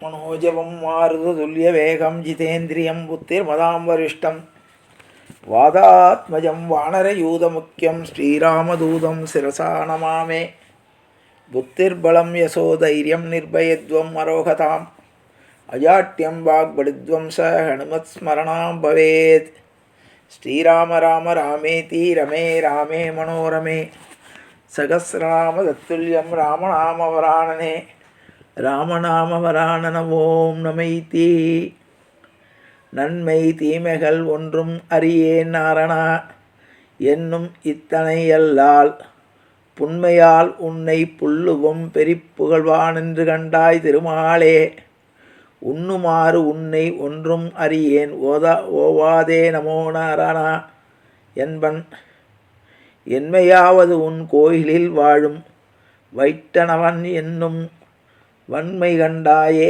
मनोजवं मारुततुल्यवेगं जितेन्द्रियं बुद्धिर्मदां वरिष्ठं वादात्मजं वानरयूथमुख्यं श्रीरामदूतं शिरसा नमामि। बुद्धिर्बलं यशोधैर्यं निर्भयत्वं अरोगताम् अजाट्यं वाग्बलिध्वं स हनुमत्स्मरणां भवेत्। श्रीराम राम रामेति रमे रामे मनोरमे सहस्रनाम तत्तुल्यं रामनामवरानने ராமநாமவராணன ஓம் நமைத்தி. நன்மை தீமைகள் ஒன்றும் அறியேன் நாரணா என்னும் இத்தனை அல்லால் புண்மையால் உன்னை புல்லுவும் பெரிப்புகழ்வான் என்று கண்டாய் திருமாலே. உண்ணுமாறு உன்னை ஒன்றும் அறியேன் ஓவாதே நமோ நாரணா என்பன். என்மையாவது உன் கோயிலில் வாழும் வைட்டனவன் என்னும் வன்மை கண்டாயே.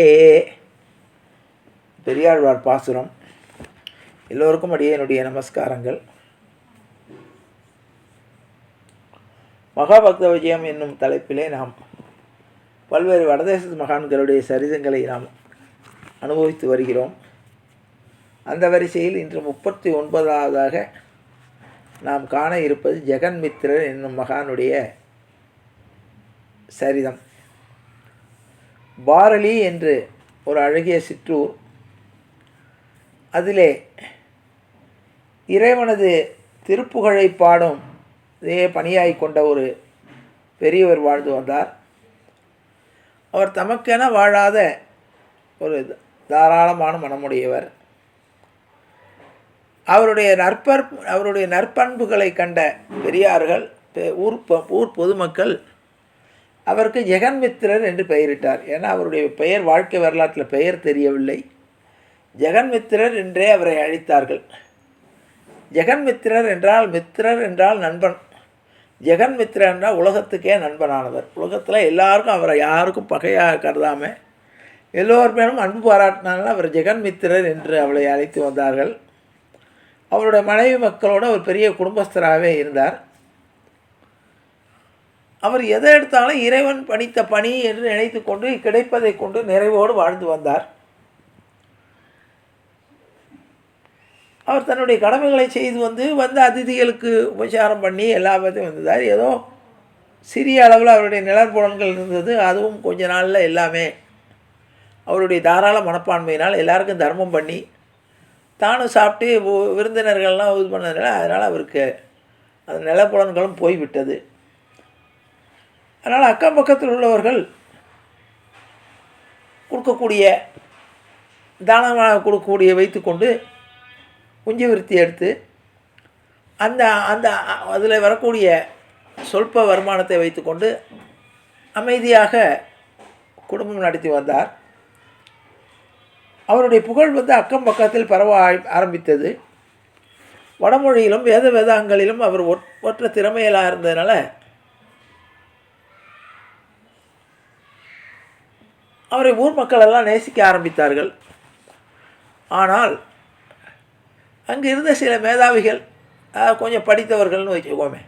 பெரியாழ்வார் பாசுரம். எல்லோருக்கும் அடியேனுடைய நமஸ்காரங்கள். மகாபக்த விஜயம் என்னும் தலைப்பிலே நாம் பல்வேறு வடதேச மகான்களுடைய சரிதங்களை நாம் அனுபவித்து வருகிறோம். அந்த வரிசையில் இன்று 39வது நாம் காண இருப்பது ஜெகன்மித்திரர் என்னும் மகானுடைய சரிதம். பாரலி என்று ஒரு அழகிய சிற்றூர், அதிலே இறைவனது திருப்புகழை பாடும் பணியாய் கொண்ட ஒரு பெரியவர் வாழ்ந்து வந்தார். அவர் தமக்கென வாழாத ஒரு தாராளமான மனமுடையவர். அவருடைய நற்பண்புகளை கண்ட பெரியார்கள், ஊர் பொதுமக்கள் அவருக்கு ஜெகன்மித்திரர் என்று பெயரிட்டார். ஏன்னா அவருடைய பெயர் வாழ்க்கை வரலாற்றில் பெயர் தெரியவில்லை. ஜெகன்மித்திரர் என்றே அவரை அழைத்தார்கள். ஜெகன்மித்திரர் என்றால், மித்திரர் என்றால் நண்பன். ஜெகன்மித்திரர் என்றால் உலகத்துக்கே நண்பனானவர். உலகத்தில் எல்லாருக்கும் அவரை யாருக்கும் பகையாக கருதாமல் எல்லோர் பேரும் அன்பு பாராட்டினாலும் அவர் ஜெகன்மித்திரர் என்று அவளை அழைத்து வந்தார்கள். அவருடைய மனைவி மக்களோடு ஒரு பெரிய குடும்பஸ்தராகவே இருந்தார். அவர் எதை எடுத்தாலும் இறைவன் பணித்த பணி என்று நினைத்து கொண்டு கிடைப்பதை கொண்டு நிறைவோடு வாழ்ந்து வந்தார். அவர் தன்னுடைய கடமைகளை செய்து வந்த அதிதிகளுக்கு உபச்சாரம் பண்ணி எல்லாத்தையும் வந்தார். ஏதோ சிறிய அளவில் அவருடைய நிலப்புலன்கள் இருந்தது. அதுவும் கொஞ்ச நாளில் எல்லாமே அவருடைய தாராள மனப்பான்மையினால் எல்லாருக்கும் தர்மம் பண்ணி தானும் சாப்பிட்டு விருந்தினர்கள்லாம் இது பண்ணதுனால அதனால் அவருக்கு அந்த நிலப்புலன்களும் போய்விட்டது. அதனால் அக்கம் பக்கத்தில் உள்ளவர்கள் கொடுக்கக்கூடிய தானமாக கொடுக்கக்கூடிய வைத்துக்கொண்டு குஞ்சு விருத்தி எடுத்து அந்த அதில் வரக்கூடிய சொல்ப வருமானத்தை வைத்துக்கொண்டு அமைதியாக குடும்பம் நடத்தி வந்தார். அவருடைய புகழ் அக்கம் பக்கத்தில் பரவ ஆரம்பித்தது. வடமொழியிலும் வேதாங்களிலும் அவர் ஒற்ற திறமையிலாக இருந்ததுனால அவரை ஊர் மக்களெல்லாம் நேசிக்க ஆரம்பித்தார்கள். ஆனால் அங்கு இருந்த சில மேதாவிகள், கொஞ்சம் படித்தவர்கள்னு வச்சுக்கோமே,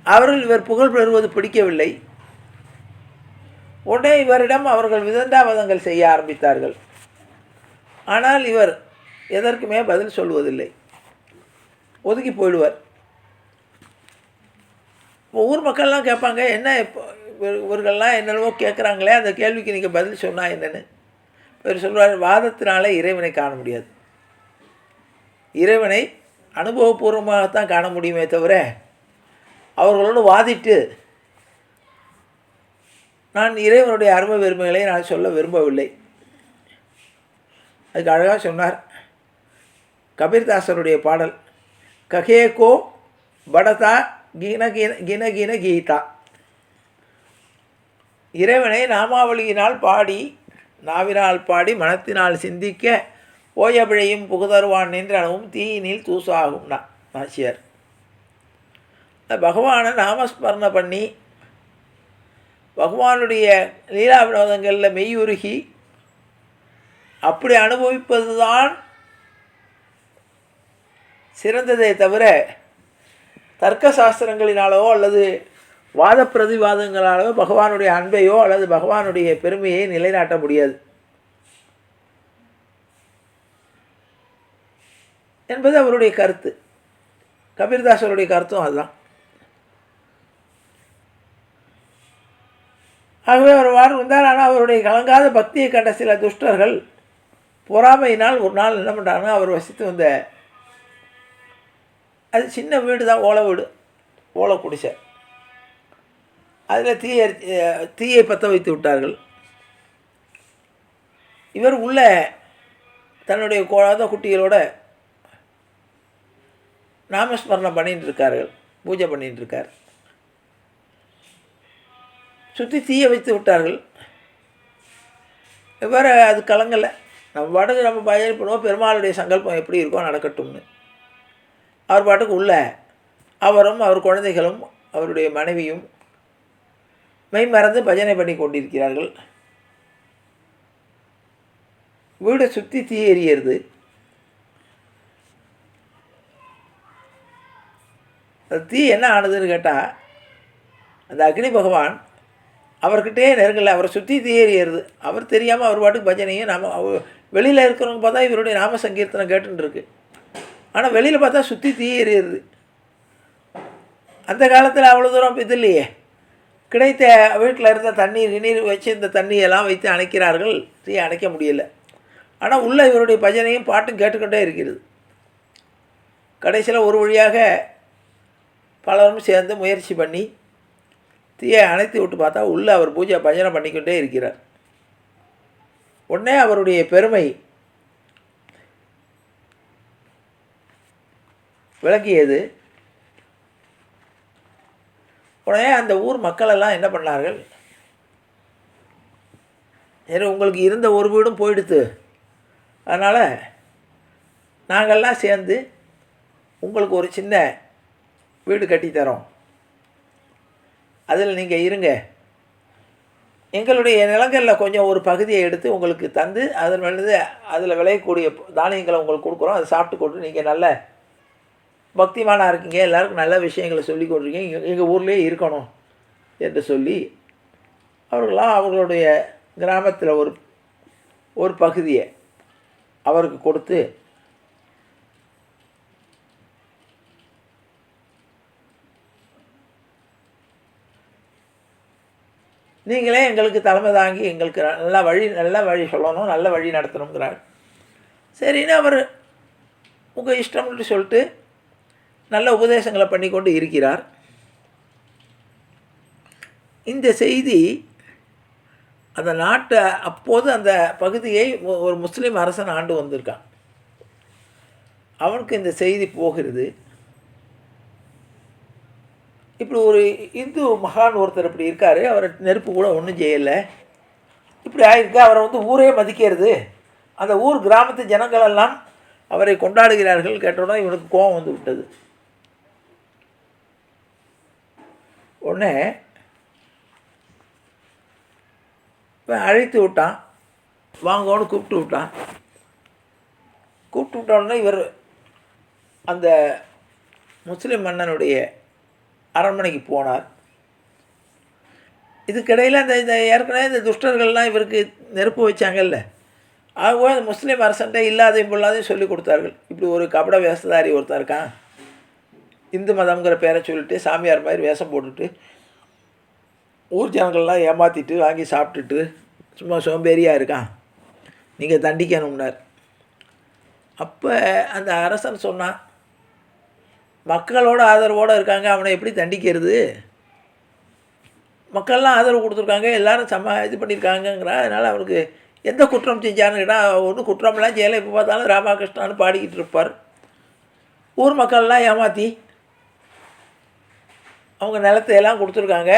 அவர்கள் இவர் புகழ் பெறுவது பிடிக்கவில்லை. உடனே இவரிடம் அவர்கள் விதண்டாவாதங்கள் செய்ய ஆரம்பித்தார்கள். ஆனால் இவர் எதற்குமே பதில் சொல்வதில்லை, ஒதுக்கி போயிடுவார். ஊர் மக்கள்லாம் கேட்பாங்க, என்ன இவர்கள்லாம் என்னென்னவோ கேட்குறாங்களே, அந்த கேள்விக்கு நீங்கள் பதில் சொன்னால் என்னென்னு. இவர் சொல்வார், வாதத்தினால இறைவனை காண முடியாது. இறைவனை அனுபவபூர்வமாகத்தான் காண முடியுமே தவிர அவர்களோடு வாதிட்டு நான் இறைவனுடைய அருமை பெருமைகளை நான் சொல்ல விரும்பவில்லை. அதுக்கு அழகாக சொன்னார் கபீர்தாசருடைய பாடல், ககேகோ படதா கீன கீன கின கின கீதா. இறைவனை நாமாவளியினால் பாடி, நாவினால் பாடி, மனத்தினால் சிந்திக்க ஓயபிழையும் புகுதருவான் நின்றனவும் தீயினில் தூசாகும் நாச்சியார். பகவானை நாமஸ்மரணை பண்ணி பகவானுடைய லீலா வினோதங்களில் மெய்யுருகி அப்படி அனுபவிப்பது தான் சிறந்ததே தவிர தர்க்க சாஸ்திரங்களினாலோ அல்லது வாத பிரதிவாதங்களாலோ பகவானுடைய அன்பையோ அல்லது பகவானுடைய பெருமையை நிலைநாட்ட முடியாது. என்பது அவருடைய கருத்து. கபீர்தாசருடைய கருத்தும் அதுதான். ஆகவே அவர் வாழ் வந்தார். ஆனால் அவருடைய கலங்காத பக்தியை கண்ட சில துஷ்டர்கள் பொறாமையினால் ஒரு நாள் என்ன பண்ணுறாங்கன்னா, அவர் வசித்து வந்த அது சின்ன வீடு தான், ஓலை வீடு, ஓலை குடிசை, அதில் தீயை பற்ற வைத்து விட்டார்கள். இவர் உள்ள தன்னுடைய குழந்தை குட்டிகளோட நாமஸ்மரணம் பண்ணிட்டு இருக்கார்கள், பூஜை பண்ணிட்டு இருக்கார். சுற்றி தீயை வைத்து விட்டார்கள். இவர் அது கலங்கலை. நம்ம பாட்டுக்கு நம்ம பஜனை பண்ணுவோம், பெருமாளுடைய சங்கல்பம் எப்படி இருக்கோ நடக்கட்டும்னு. அவர் பாட்டுக்கு உள்ள அவரும் அவர் குழந்தைகளும் அவருடைய மனைவியும் மெய்மறந்து பஜனை பண்ணி கொண்டிருக்கிறார்கள். வீடை சுற்றி தீ எறிகிறது. அது தீ என்ன ஆனதுன்னு கேட்டால், அந்த அக்னி பகவான் அவர்கிட்டே நெருங்கலை, அவரை சுற்றி தீ எறிகிறது. அவர் தெரியாமல் அவர் பாட்டுக்கு பஜனையும் வெளியில் இருக்கிறவங்க பார்த்தா இவருடைய நாம சங்கீர்த்தனம் கேட்டுருக்கு. ஆனால் வெளியில் பார்த்தா சுற்றி தீ எறிகிறது. அந்த காலத்தில் அவ்வளோ தூரம் இது இல்லையே. கிடைத்த வீட்டில் இருந்த நீர் வச்சு இந்த தண்ணியெல்லாம் வைத்து அணைக்கிறார்கள். தீ அணைக்க முடியலை. ஆனால் உள்ள இவருடைய பஜனையும் பாட்டும் கேட்டுக்கொண்டே இருக்கிறது. கடைசியில் ஒரு வழியாக பலரும் சேர்ந்து முயற்சி பண்ணி தீயை அணைத்து விட்டு பார்த்தா உள்ளே அவர் பூஜை பஜனை பண்ணிக்கொண்டே இருக்கிறார். உடனே அவருடைய பெருமை விளங்கியது. உடனே அந்த ஊர் மக்களெல்லாம் என்ன பண்ணார்கள், சரி உங்களுக்கு இருந்த ஒரு வீடும் போயிடுத்து, அதனால் நாங்கள்லாம் சேர்ந்து உங்களுக்கு ஒரு சின்ன வீடு கட்டித்தரோம், அதில் நீங்கள் இருங்க, எங்களுடைய நிலங்களில் கொஞ்சம் ஒரு பகுதியை எடுத்து உங்களுக்கு தந்து அதில் விளையக்கூடிய தானியங்களை உங்களுக்கு கொடுக்குறோம், அதை சாப்பிட்டு கொண்டு நீங்கள் நல்ல பக்திமானாக இருக்கீங்க, எல்லாருக்கும் நல்ல விஷயங்களை சொல்லி கொடுத்துருக்கீங்க, எங்கள் ஊர்லேயே இருக்கணும் என்று சொல்லி அவர்களாம் அவர்களுடைய கிராமத்தில் ஒரு பகுதியை அவருக்கு கொடுத்து நீங்களே எங்களுக்கு தலைமை தாங்கி எங்களுக்கு நல்ல வழி சொல்லணும், நல்ல வழி நடத்தணுங்கிறார். சரின்னு அவர் உங்கள் இஷ்டம்னு சொல்லிட்டு நல்ல உபதேசங்களை பண்ணி கொண்டு இருக்கிறார். இந்த செய்தி அந்த நாட்டை அப்போது அந்த பகுதியை ஒரு முஸ்லீம் அரசன் ஆண்டு வந்திருக்கான். அவனுக்கு இந்த செய்தி போகிறது. இப்படி ஒரு இந்து மகான் ஒருத்தர் இப்படி இருக்கார், அவரை நெருப்பு கூட ஒன்றும் செய்யலை, இப்படி ஆகிருக்கு, அவரை ஊரே மதிக்கிறது, அந்த ஊர் கிராமத்து ஜனங்களெல்லாம் அவரை கொண்டாடுகிறார்கள். கேட்டோன்னா இவனுக்கு கோபம் வந்து விட்டது. உடனே அழைத்து விட்டான், வாங்கன்னு கூப்பிட்டு விட்டான். கூப்பிட்டு விட்டோடனே இவர் அந்த முஸ்லீம் மன்னனுடைய அரண்மனைக்கு போனார். இதுக்கிடையில் இந்த ஏற்கனவே இந்த துஷ்டர்கள்லாம் இவருக்கு நெருப்பு வச்சாங்கல்ல, ஆகவே அந்த முஸ்லீம் அரசன்ட்ட இல்லாதையும் பொல்லாதையும் சொல்லி கொடுத்தார்கள். இப்படி ஒரு கபட வேஷதாரி ஒருத்தன் இருக்கான், இந்து மதம்ங்கிற பேரை சொல்லிட்டு சாமியார் மாதிரி வேஷம் போட்டுட்டு ஊர் ஜனங்கள்லாம் ஏமாற்றிட்டு வாங்கி சாப்பிட்டுட்டு சும்மா சோம்பேறியாக இருக்கான், நீங்கள் தண்டிக்கணும்னார். அப்போ அந்த அரசன் சொன்னான், மக்களோட ஆதரவோடு இருக்காங்க, அவனை எப்படி தண்டிக்கிறது, மக்கள்லாம் ஆதரவு கொடுத்துருக்காங்க, எல்லோரும் இது பண்ணியிருக்காங்கங்கிறா, அதனால் அவனுக்கு எந்த குற்றம் செஞ்சான்னு கேட்டால் ஒன்றும் குற்றமெல்லாம் செய்யலை, இப்போ பார்த்தாலும் ராமகிருஷ்ணான்னு பாடிக்கிட்டு இருப்பார். ஊர் மக்கள்லாம் ஏமாற்றி அவங்க நிலத்தையெல்லாம் கொடுத்துருக்காங்க,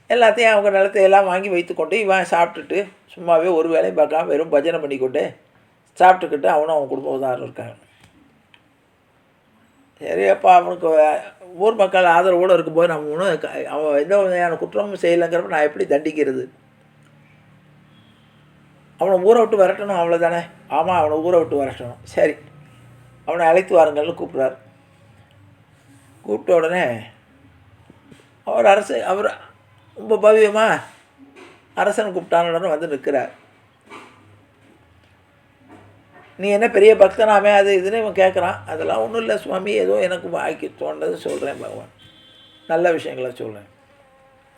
எல்லாத்தையும் அவங்க நிலத்தையெல்லாம் வாங்கி வைத்துக்கொண்டு இவன் சாப்பிட்டுட்டு சும்மாவே ஒரு வேலையும் பார்க்காம வெறும் பஜனை பண்ணிக்கொண்டு சாப்பிட்டுக்கிட்டு அவனும் அவன் குடும்பம் தான் இருக்காங்க. சரி, அப்போ அவனுக்கு ஊர் மக்கள் ஆதரவோடு இருக்கும்போது நம்ம ஒன்றும் அவன் எந்த வகையான குற்றமும் செய்யலைங்கிறப்ப நான் எப்படி தண்டிக்கிறது, அவனை ஊரை விட்டு வரட்டணும், அவ்வளோதானே. ஆமாம், அவனை ஊரை விட்டு வரட்டணும். சரி, அவனை அழைத்து வாருங்கள்னு கூப்பிட்றார். கூப்பிட்ட உடனே அவர் ரொம்ப பவ்யமாக அரசன் கூப்பிட்டான உடனே வந்து நிற்கிறார். நீ என்ன பெரிய பக்தனாமே அது இதுன்னு இவன் கேட்குறான். அதெல்லாம் ஒன்றும் இல்லை சுவாமி, ஏதோ எனக்கு வாய்க்கு தோன்றது சொல்கிறேன் பகவான், நல்ல விஷயங்கள சொல்கிறேன்.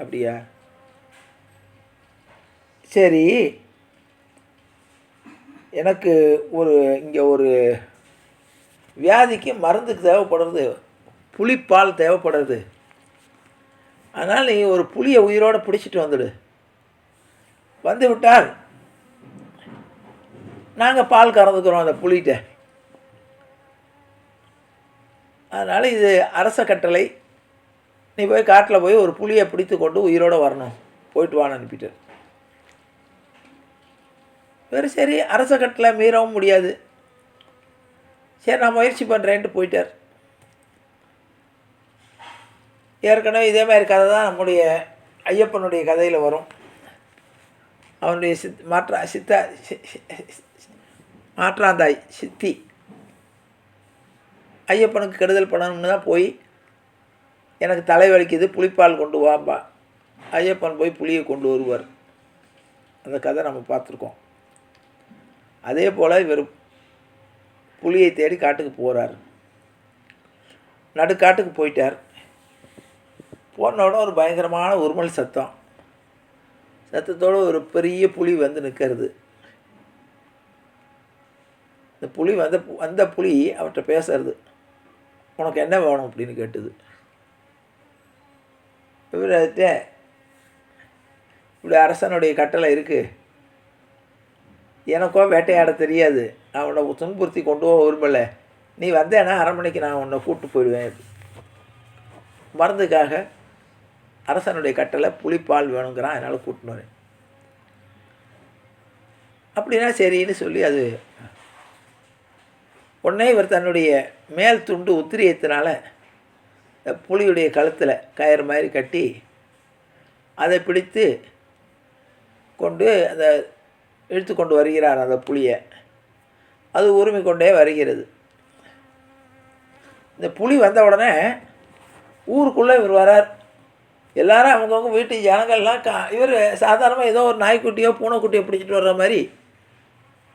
அப்படியா, சரி. எனக்கு இங்கே ஒரு வியாதிக்கு மருந்துக்கு தேவைப்படுறது, புளிப்பால் தேவைப்படுறது. அதனால் நீ ஒரு புளியை உயிரோடு பிடிச்சிட்டு வந்துடு. வந்து விட்டால் நாங்கள் பால் கறந்துக்கிறோம் அந்த புளிகிட்ட. அதனால் இது அரச கட்டளை, நீ போய் காட்டில் போய் ஒரு புளியை பிடித்து கொண்டு உயிரோடு வரணும், போயிட்டு வான்னு அனுப்பிட்டார். வேறு சரி, அரச கட்டளை மீறவும் முடியாது. சரி நான் முயற்சி பண்ணுறேன்ட்டு போயிட்டார். ஏற்கனவே இதே மாதிரி கதை தான் நம்முடைய ஐயப்பனுடைய கதையில் வரும். அவனுடைய மாற்றாந்தாய் சித்தி ஐயப்பனுக்கு கெடுதல் பண்ணணும்னு தான் போய், எனக்கு தலை வலிக்குது புளிப்பால் கொண்டு வாப்பா, ஐயப்பன் போய் புளியை கொண்டு வருவார். அந்த கதை நம்ம பார்த்துருக்கோம். அதே போல் இவர் புளியை தேடி காட்டுக்கு போகிறார். நடுக்காட்டுக்கு போயிட்டார். போனோட ஒரு பயங்கரமான உருமல் சத்தத்தோடு ஒரு பெரிய புலி வந்து நிற்கிறது. இந்த புலி வந்த புலி அவர்கிட்ட பேசுறது, உனக்கு என்ன வேணும் அப்படின்னு கேட்டுது. இவர்கிட்ட இப்படி அரசனுடைய கட்டளை இருக்குது, எனக்கோ வேட்டையாட தெரியாது, அவனை துன்புறுத்தி கொண்டு போக விரும்பலை, நீ வந்தேன்னா அரண்மனைக்கு நான் உன்னை கூப்பிட்டு போயிடுவேன். மருந்துக்காக அரசனுடைய கட்டளை புளிப்பால் வேணுங்கிறான், அதனால் கூட்டின்னு வரேன். அப்படின்னா சரின்னு சொல்லி அது உடனே இவர் தன்னுடைய மேல் துண்டு உத்திரியத்தினால புலியுடைய கழுத்தில் கயிறு மாதிரி கட்டி அதை பிடித்து கொண்டு அந்த இழுத்து கொண்டு வருகிறார். அந்த புலியை அது உரிமை கொண்டே வருகிறது. இந்த புலி வந்த உடனே ஊருக்குள்ளே இவர் வரார். எல்லாரும் அவங்கவுங்க வீட்டு ஜனங்கள்லாம் இவர் சாதாரணமாக ஏதோ ஒரு நாய்க்குட்டியோ பூனைக்குட்டியோ பிடிச்சிட்டு வர்ற மாதிரி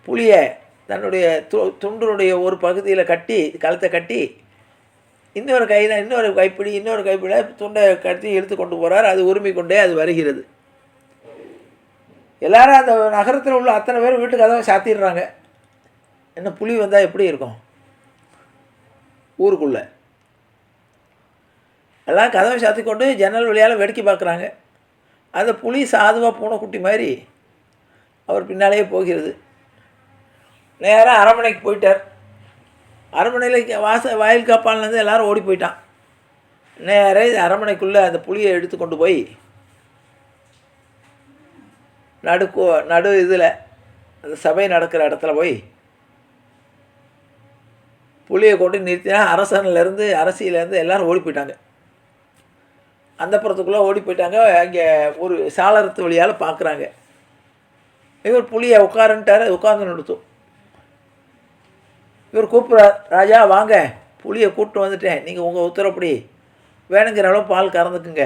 புலியை தன்னுடைய துண்டினுடைய ஒரு பகுதியில் கட்டி கழுத்தை கட்டி இன்னொரு கையில் இன்னொரு கைப்பிடியில் துண்டை கட்டி இழுத்து கொண்டு போகிறார். அது உரிமை கொண்டே அது வருகிறது. எல்லாரும் அந்த நகரத்தில் உள்ள அத்தனை பேர் வீட்டு கதவை சாத்திடுறாங்க. என்ன புலி வந்தால் எப்படி இருக்கும் ஊருக்குள்ளே? எல்லாம் கதவை சாத்தி கொண்டு ஜன்னல் வழியால் வேடிக்கை பார்க்குறாங்க. அந்த புலி சாதுவாக பூனைக்குட்டி மாதிரி அவர் பின்னாலேயே போகிறது. நேராக அரண்மனைக்கு போயிட்டார். அரண்மனையில் வாயில் காப்பான்லேருந்து எல்லோரும் ஓடி போயிட்டான். நேராக இது அரண்மனைக்குள்ளே அந்த புலியை எடுத்து கொண்டு போய் நடு இதில் அந்த சபை நடக்கிற இடத்துல போய் புலியை கொண்டு நிறுத்தினா அரசியிலேருந்து எல்லோரும் ஓடி போயிட்டாங்க. அந்த புறத்துக்குள்ளே ஓடி போயிட்டாங்க. அங்கே ஒரு சாளரத்து வழியால் பார்க்குறாங்க. இவர் புலியை உட்காருன்ட்டார். உட்கார்ந்து நிறுத்தும். இவர் கூப்பிட்றார், ராஜா வாங்க, புலியை கூப்பிட்டு வந்துட்டேன், நீங்கள் உங்கள் உத்தரப்படி வேணுங்கிற அளவு பால் கறந்துக்குங்க.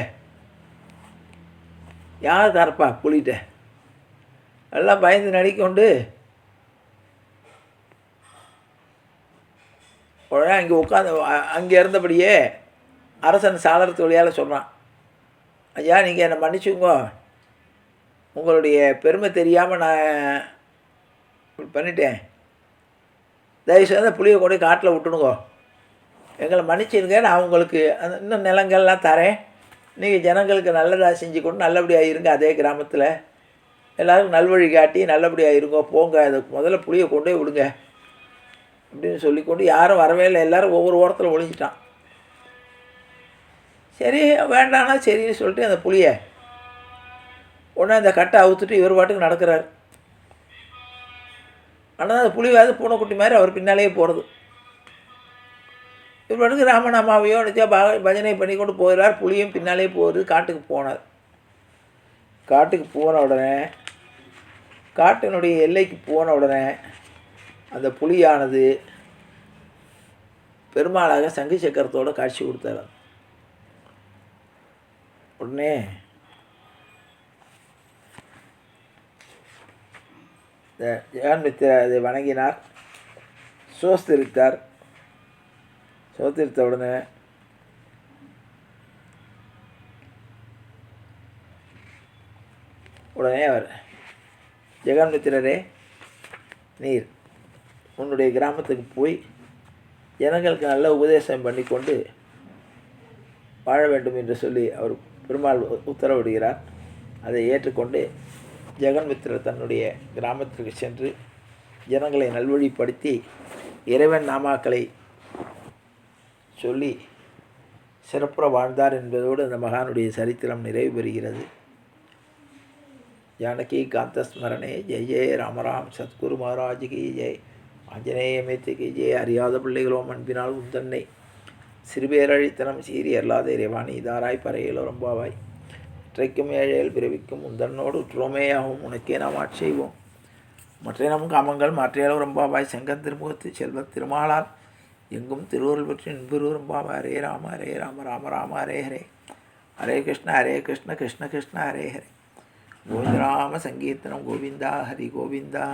யார் கறப்பா புலிகிட்ட? எல்லாம் பயந்து நடிக்கொண்டு உடனே அங்கே இருந்தபடியே அரசன் சாளரத்து வழியால் சொல்கிறான், ஐயா நீங்கள் என்னை மன்னிச்சுங்க, உங்களுடைய பெருமை தெரியாமல் நான் பண்ணிட்டேன், தயவுசெய்து அந்த புளியை கொண்டு காட்டில் விட்டுணுங்கோ, எங்களை மன்னிச்சிருங்க, நான் உங்களுக்கு இன்னும் நிலங்கள்லாம் தரேன், நீங்கள் ஜனங்களுக்கு நல்லதாக செஞ்சு கொண்டு நல்லபடியாக இருங்க, அதே கிராமத்தில் எல்லோருக்கும் நல்வழி காட்டி நல்லபடியாக இருங்கோ, போங்க, அதை முதல்ல புளியை கொண்டே விடுங்க அப்படின்னு சொல்லிக்கொண்டு யாரும் வரவே இல்லை. எல்லோரும் ஒவ்வொரு ஓரத்தில் ஒழிஞ்சிட்டான். சரி வேண்டானா சரின்னு சொல்லிட்டு அந்த புளியை உடனே அந்த கட்டை அவுத்துட்டு இவர் பாட்டுக்கு நடக்கிறார். ஆனால் அந்த புலிவாது பூனைக்குட்டி மாதிரி அவர் பின்னாலேயே போகிறது. இவர் பாட்டுக்கு ராமநாமாவையோ நினச்சா பஜனை பண்ணி கொண்டு போகிறார். புலியும் பின்னாலே போகிறது. காட்டுக்கு போனார். காட்டுக்கு போன உடனே காட்டினுடைய எல்லைக்கு போன உடனே அந்த புலியானது பெருமாளாக சங்கு சக்கரத்தோடு காட்சி கொடுத்தார். உடனே ஜெகன்மித்திர அதை வணங்கினார். சோஸ்திரித்தார். சோஸ்திரித்த உடனே அவர், ஜெகன்மித்திரரே, நீர் உன்னுடைய கிராமத்துக்கு போய் ஜனங்களுக்கு நல்ல உபதேசம் பண்ணி கொண்டு வாழ வேண்டும் என்று சொல்லி அவர் பெருமாள் உத்தரவிடுகிறார். அதை ஏற்றுக்கொண்டு ஜெகன்மித்திரர் தன்னுடைய கிராமத்திற்கு சென்று ஜனங்களை நல்வழிப்படுத்தி இறைவன் நாமாக்களை சொல்லி சிறப்புற வாழ்ந்தார் என்பதோடு அந்த மகானுடைய சரித்திரம் நிறைவு பெறுகிறது. ஜானகி காந்தஸ்மரணே ஜெய ஜெய ராமராம் சத்குரு மகாராஜ் கி ஜெய். ஆஞ்சநேயமேத்து கி ஜெய். அறியாத பிள்ளைகளோம் அன்பினால் உந்தன்னை சிறுபேரழித்தனம் சீரி அல்லாத இறைவாணி இதாராய் பறையிலோ ரொம்பாவாய். இற்றைக்கும் ஏழையில் பிறவிக்கும் உந்தன்னோடு உற்றோமேயாகவும் உனக்கே நாம் ஆட்செய்வோம். மற்ற நம் காமங்கள் மாற்றையாளோ ரொம்பாவாய். செங்கன் திருமுகத்து செல்வ திருமாலால் எங்கும் திருவருள் பற்றி இன்புரு ரொம்பாவாய். ஹரே ராம ஹரே ராம ராம ராம ஹரே ஹரே. ஹரே கிருஷ்ண கிருஷ்ண கிருஷ்ண ஹரே ஹரே. கோவிந்தராம சங்கீர்த்தனம் கோவிந்தா ஹரி கோவிந்தா.